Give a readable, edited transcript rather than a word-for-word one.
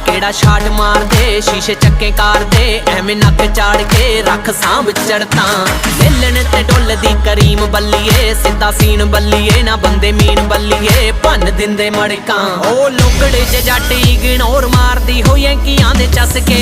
केड़ा शाट मार दे शीशे चक्के कार दे एवें नक चाड़ के रख सांभ चढ़ता मिलन ते डुलदी करीम बल्लीए सीधा सीन बल्लीए ना बंदे मीन बल्लीए भन दिंदे मड़कां ओ लोकड़े च जट इग्नोर मारदी हो यांकियां दे चसके